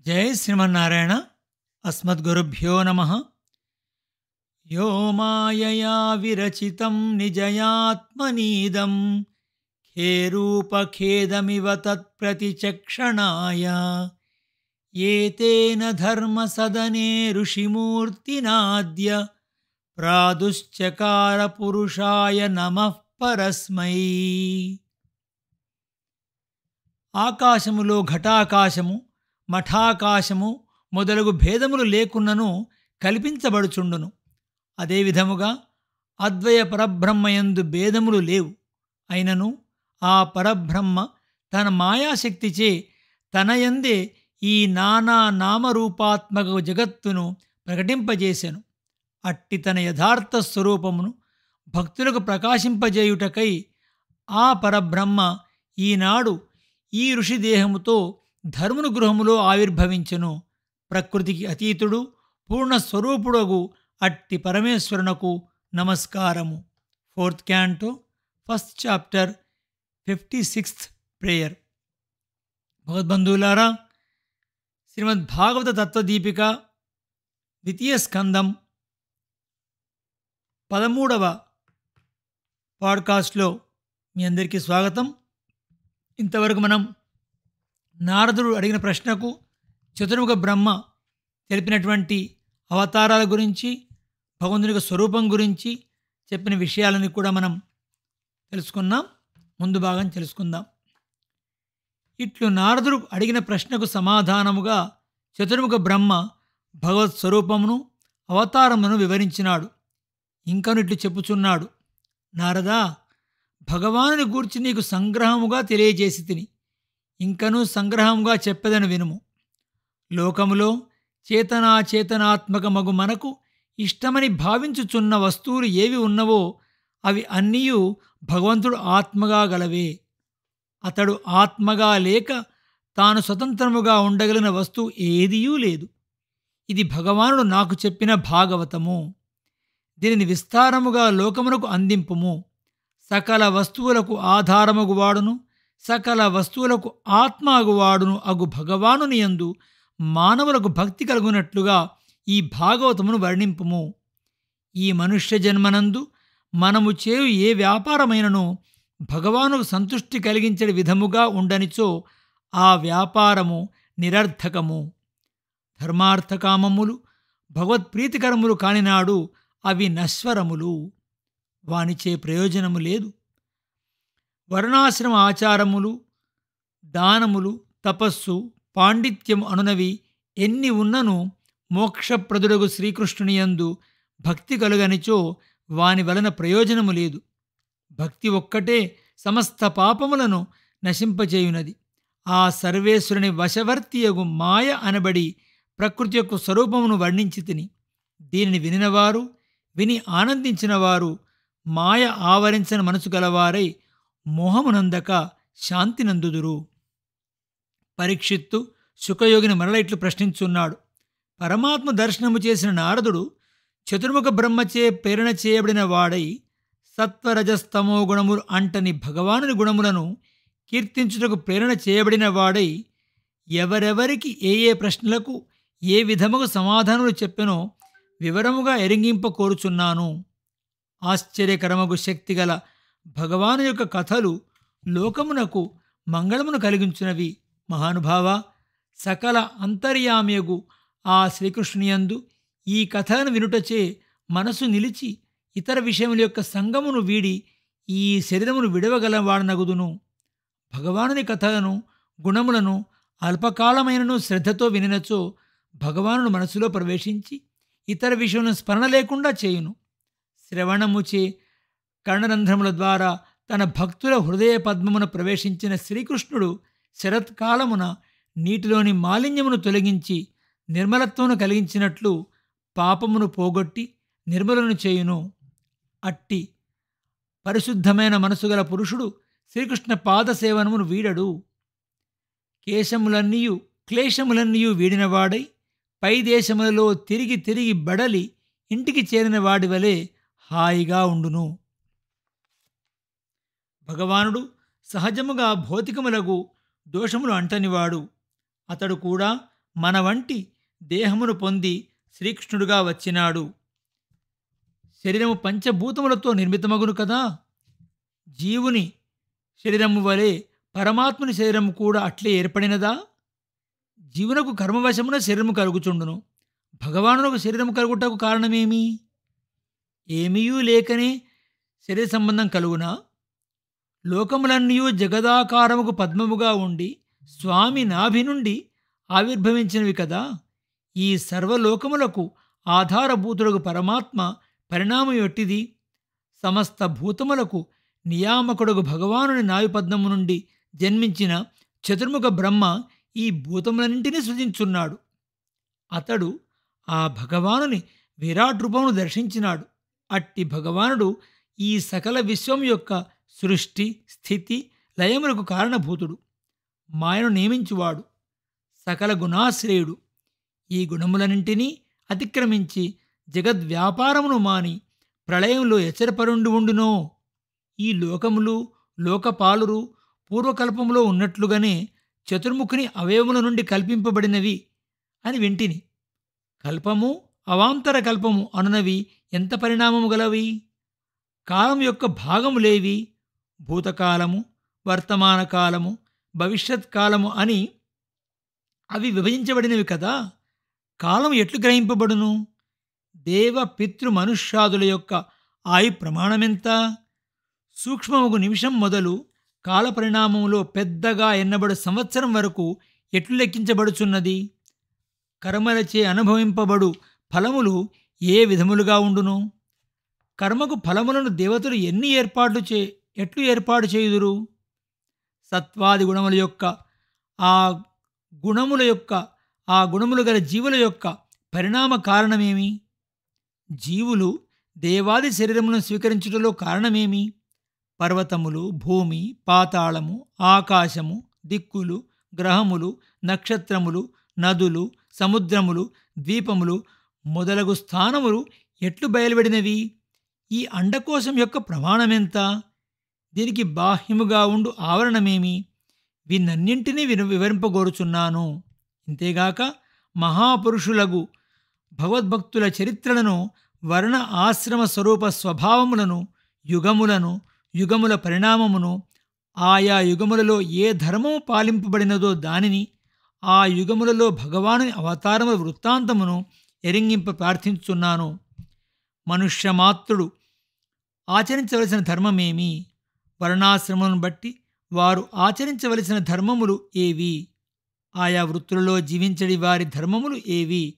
జై శ్రీమన్నారాయణ. అస్మద్గురుభ్యో నమ. యో మాయయా విరచితం నిజయాత్మనీదం ఖేరూపఖేదమివ తత్ప్రతిచక్షణాయ ఏతేన ధర్మసదనే ఋషిమూర్తినాద్య ప్రాదుశ్చకార పురుషాయ నమః పరస్మై. ఆకాశములో ఘటాకాశము, మఠాకాశము మొదలగు భేదములు లేకున్నను కల్పించబడుచుండును. అదేవిధముగా అద్వయ పరబ్రహ్మయందు భేదములు లేవు. అయినను ఆ పరబ్రహ్మ తన మాయాశక్తిచే తనయందే ఈ నానా నామరూపాత్మక జగత్తును ప్రకటింపజేసెను. అట్టి తన యథార్థ స్వరూపమును భక్తులకు ప్రకాశింపజేయుటకై ఆ పరబ్రహ్మ ఈనాడు ఈ ఋషిదేహముతో ధర్ముని గృహములో ఆవిర్భవించెను. ప్రకృతికి అతీతుడు పూర్ణస్వరూపుడగు అట్టి పరమేశ్వరునకు నమస్కారము. 4th Canto, 1st Chapter, 56th Prayer. భగవద్బంధువులారా, Srimad Bhagavata తత్వదీపిక 2వ స్కందం 13వ పాడ్కాస్ట్లో మీ అందరికీ స్వాగతం. ఇంతవరకు మనం నారదుడు అడిగిన ప్రశ్నకు చతుర్ముఖ బ్రహ్మ తెలిపినటువంటి అవతారాల గురించి, భగవంతుని యొక్క స్వరూపం గురించి చెప్పిన విషయాలని కూడా మనం తెలుసుకున్నాం. ముందు భాగం తెలుసుకుందాం. ఇట్లు నారదుడు అడిగిన ప్రశ్నకు సమాధానముగా చతుర్ముఖ బ్రహ్మ భగవత్ స్వరూపమును అవతారమును వివరించినాడు. ఇంకను ఇట్లు చెప్పుచున్నాడు: నారదా, భగవానుని గూర్చి నీకు సంగ్రహముగా తెలియజేసి తిని, ఇంకనూ సంగ్రహముగా చెప్పెదను వినుము. లోకములో చేతనాచేతనాత్మకమగు మనకు ఇష్టమని భావించుచున్న వస్తువులు ఏవి ఉన్నవో అవి అన్నీయు భగవంతుడు ఆత్మగా గలవే. అతడు ఆత్మగా లేక తాను స్వతంత్రముగా ఉండగలిగిన వస్తువు ఏదియూ లేదు. ఇది భగవానుడు నాకు చెప్పిన భాగవతము. దీనిని విస్తారముగా లోకమునకు అందింపుము. సకల వస్తువులకు ఆధారమగువాడును, సకల వస్తువులకు ఆత్మ అగువాడును అగు భగవానుని యందు మానవులకు భక్తి కలుగునట్లుగా ఈ భాగవతమును వర్ణింపుము. ఈ మనుష్య జన్మనందు మనము చేయు ఏ వ్యాపారమైనను భగవానుకు సంతృష్టి కలిగించే విధముగా ఉండనిచో ఆ వ్యాపారము నిరర్థకము. ధర్మార్థకామములు భగవత్ప్రీతికరములు కానినాడు అవి నశ్వరములు. వానిచే ప్రయోజనము లేదు. వర్ణాశ్రమ ఆచారములు, దానములు, తపస్సు, పాండిత్యము అనునవి ఎన్ని ఉన్నను మోక్షప్రదుడగు శ్రీకృష్ణుని యందు భక్తి కలుగనిచో వాని వలన ప్రయోజనము లేదు. భక్తి ఒక్కటే సమస్త పాపములను నశింపచేయునది. ఆ సర్వేశ్వరుని వశవర్తియగు మాయ అనబడి ప్రకృతి యొక్క స్వరూపమును వర్ణించి తిని, దీనిని వినినవారు, విని ఆనందించినవారు మాయ ఆవరించిన మనసు గలవారై మోహమునందక శాంతినందుదురు. పరీక్షిత్తు శుకయోగిని మరల ఇట్లు ప్రశ్నించున్నాడు: పరమాత్మ దర్శనము చేసిన నారదుడు చతుర్ముఖ బ్రహ్మచే ప్రేరణ చేయబడిన వాడై సత్వరజస్తమో గుణములు అంటని భగవానుని గుణములను కీర్తించుటకు ప్రేరణ చేయబడిన వాడై ఎవరెవరికి ఏ ఏ ప్రశ్నలకు ఏ విధముగా సమాధానములు చెప్పెనో వివరముగా ఎరింగింప కోరుచున్నాను. ఆశ్చర్యకరమగు శక్తిగల భగవాను యొక్క కథలు లోకమునకు మంగళమును కలిగించునవి. మహానుభావ, సకల అంతర్యామియగు ఆ శ్రీకృష్ణునియందు ఈ కథలను వినుటచే మనసు నిలిచి ఇతర విషయముల యొక్క సంగమును వీడి ఈ శరీరమును విడవగలవాడనగుదును. భగవానుని కథలను, గుణములను అల్పకాలమైనను శ్రద్ధతో వినినచో భగవానుడు మనసులో ప్రవేశించి ఇతర విషయములను స్మరణ లేకుండా చేయును. శ్రవణముచే కర్ణరంధ్రముల ద్వారా తన భక్తుల హృదయ పద్మమున ప్రవేశించిన శ్రీకృష్ణుడు శరత్కాలమున నీటిలోని మాలిన్యమును తొలగించి నిర్మలత్వమును కలిగించినట్లు పాపమును పోగొట్టి నిర్మలను చేయును. అట్టి పరిశుద్ధమైన మనసు గల పురుషుడు శ్రీకృష్ణ పాదసేవనమును వీడడు. కేశములన్నీయు క్లేశములన్నీయు వీడినవాడై పై దేశములలో తిరిగి తిరిగి బడలి ఇంటికి చేరిన వాడి వలె హాయిగా ఉండును. భగవానుడు సహజముగా భౌతికములకు దోషములు అంటనివాడు. అతడు కూడా మన వంటి దేహమును పొంది శ్రీకృష్ణుడుగా వచ్చినాడు. శరీరము పంచభూతములతో నిర్మితమగును కదా. జీవుని శరీరము వలె పరమాత్ముని శరీరము కూడా అట్లే ఏర్పడినదా? జీవునకు కర్మవశమున శరీరము కలుగుచుండును. భగవానునకు శరీరము కలుగుటకు కారణమేమి? ఏమీయూ లేకనే శరీర సంబంధం కలుగునా? లోకములన్నయూ జగదాకారముకు పద్మముగా ఉండి స్వామి నాభి నుండి ఆవిర్భవించినవి కదా. ఈ సర్వలోకములకు ఆధారభూతుడకు పరమాత్మ పరిణామం ఎట్టిది? సమస్త భూతములకు నియామకుడకు భగవానుని నావిపద్మము నుండి జన్మించిన చతుర్ముఖ బ్రహ్మ ఈ భూతములన్నింటినీ సృజించున్నాడు. అతడు ఆ భగవానుని విరాట్ రూపమును దర్శించినాడు. అట్టి భగవానుడు ఈ సకల విశ్వం యొక్క సృష్టి స్థితి లయములకు కారణభూతుడు, మాయను నియమించువాడు, సకల గుణాశ్రయుడు. ఈ గుణములన్నింటినీ అతిక్రమించి జగద్వ్యాపారమును మాని ప్రళయంలో ఎచ్చరపరుండి ఉండునో. ఈ లోకములు లోకపాలురు పూర్వకల్పములో ఉన్నట్లుగానే చతుర్ముఖుని అవయవముల నుండి కల్పింపబడినవి అని వింటిని. కల్పము అవాంతర కల్పము అనునవి ఎంత పరిణామము గలవి? కాలం యొక్క భాగములేవి? భూతకాలము, వర్తమాన కాలము, భవిష్యత్ కాలము అని అవి విభజించబడినవి కదా. కాలం ఎట్లు గ్రహింపబడును? దేవ పితృ మనుష్యాదుల యొక్క ఆయు ప్రమాణమెంత? సూక్ష్మముగు నిమిషం మొదలు కాల పరిణామములో పెద్దగా ఎన్నబడు సంవత్సరం వరకు ఎట్లు లెక్కించబడుచున్నది? కర్మలచే అనుభవింపబడు ఫలములు ఏ విధములుగా ఉండును? కర్మకు ఫలములను దేవతలు ఎట్లు ఏర్పాటు చేయుదురు? సత్వాది గుణముల యొక్క ఆ గుణములు గల జీవుల యొక్క పరిణామ కారణమేమి? జీవులు దేవాది శరీరములను స్వీకరించుటలో కారణమేమి? పర్వతములు, భూమి, పాతాళము, ఆకాశము, దిక్కులు, గ్రహములు, నక్షత్రములు, నదులు, సముద్రములు, ద్వీపములు మొదలగు స్థానములు ఎట్లు బయలువడినవి? ఈ అండకోశం యొక్క ప్రమాణమెంత? దీనికి బాహ్యముగా ఉండు ఆవరణమేమి? వీనన్నింటినీ వివరింపగోరుచున్నాను. ఇంతేగాక మహాపురుషులగు భగవద్భక్తుల చరిత్రలను, వర్ణ ఆశ్రమ స్వరూప స్వభావములను, యుగముల పరిణామమును, ఆయా యుగములలో ఏ ధర్మము పాలింపబడినదో దానిని, ఆ యుగములలో భగవానుని అవతారముల వృత్తాంతమును ఎరింగింప ప్రార్థించుచున్నాను. మనుష్యమాత్రుడు ఆచరించవలసిన ధర్మమేమి? వర్ణాశ్రమమును బట్టి వారు ఆచరించవలసిన ధర్మములు ఏవి? ఆయా వృత్తులలో జీవించడి వారి ధర్మములు ఏవి?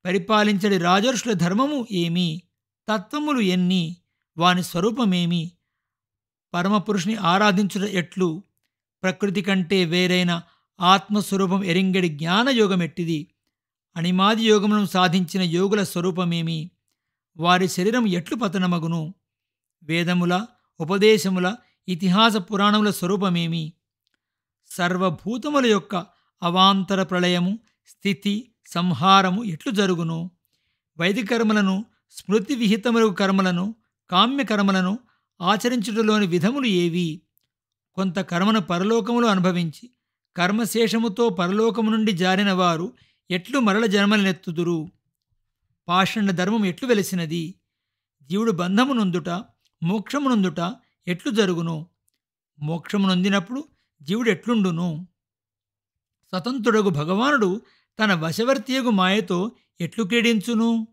పరిపాలించడి రాజర్షుల ధర్మము ఏమి? తత్వములు ఎన్ని? వాని స్వరూపమేమి? పరమపురుషుని ఆరాధించుట ఎట్లు? ప్రకృతి కంటే వేరైన ఆత్మస్వరూపం ఎరింగడి జ్ఞానయోగమెట్టిది? అణిమాది యోగములను సాధించిన యోగుల స్వరూపమేమి? వారి శరీరం ఎట్లు పతనమగును? వేదముల, ఉపదేశముల, ఇతిహాస పురాణముల స్వరూపమేమి? సర్వభూతముల యొక్క అవాంతర ప్రళయము, స్థితి, సంహారము ఎట్లు జరుగును? వైదిక కర్మలను, స్మృతి విహితములకు కర్మలను, కామ్యకర్మలను ఆచరించుటలోని విధములు ఏవి? కొంత కర్మను పరలోకములో అనుభవించి కర్మశేషముతో పరలోకము నుండి జారిన వారు ఎట్లు మరల జన్మలనెత్తుదురు? పాషండ ధర్మం ఎట్లు వెలిసినది? జీవుడు బంధమునొందుట, మోక్షమునొందుట ఎట్లు జరుగును? మోక్షమునొందినప్పుడు జీవుడు ఎట్లుండును? స్వతంత్రుడగు భగవానుడు తన వశవర్తియగు మాయతో ఎట్లు క్రీడించును?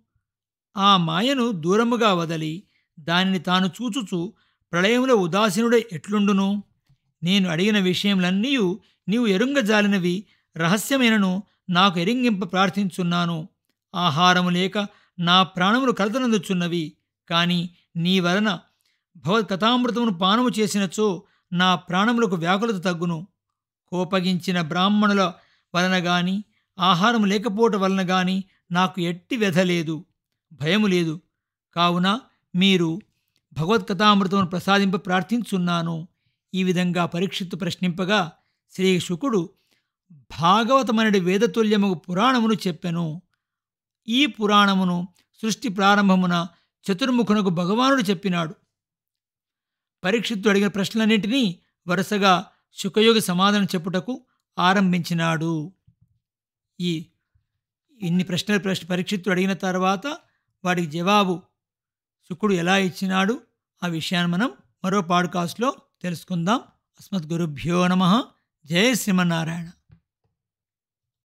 ఆ మాయను దూరముగా వదలి దానిని తాను చూచుచు ప్రళయంలో ఉదాసీనుడై ఎట్లుండును? నేను అడిగిన విషయములన్నీ నీవు ఎరుంగజాలినవి, రహస్యమైనను నాకు ఎరింగింప ప్రార్థించున్నాను. ఆహారము లేక నా ప్రాణములు కలతనందుచున్నవి. కాని నీ వలన భగవత్కథామృతమును పానము చేసినచో నా ప్రాణములకు వ్యాకులత తగ్గును. కోపగించిన బ్రాహ్మణుల వలన గాని, ఆహారం లేకపోవటం వలన గాని నాకు ఎట్టి వ్యధ లేదు, భయము లేదు. కావున మీరు భగవత్కథామృతమును ప్రసాదింప ప్రార్థించున్నాను. ఈ విధంగా పరీక్షిత్తు ప్రశ్నింపగా శ్రీ శుకుడు భాగవతమనడి వేదతుల్యము పురాణమును చెప్పెను. ఈ పురాణమును సృష్టి ప్రారంభమున చతుర్ముఖునకు భగవానుడు చెప్పినాడు. పరీక్షిత్తు అడిగిన ప్రశ్నలన్నింటినీ వరుసగా శుకయోగి సమాధానం చెప్పుటకు ఆరంభించినాడు. ఈ ఇన్ని ప్రశ్నలు పరీక్షితుడు అడిగిన తర్వాత వాటికి జవాబు శుకుడు ఎలా ఇచ్చినాడు ఆ విషయాన్ని మనం మరో పాడ్కాస్ట్లో తెలుసుకుందాం. అస్మద్గురుభ్యో నమః. జై శ్రీమన్నారాయణ.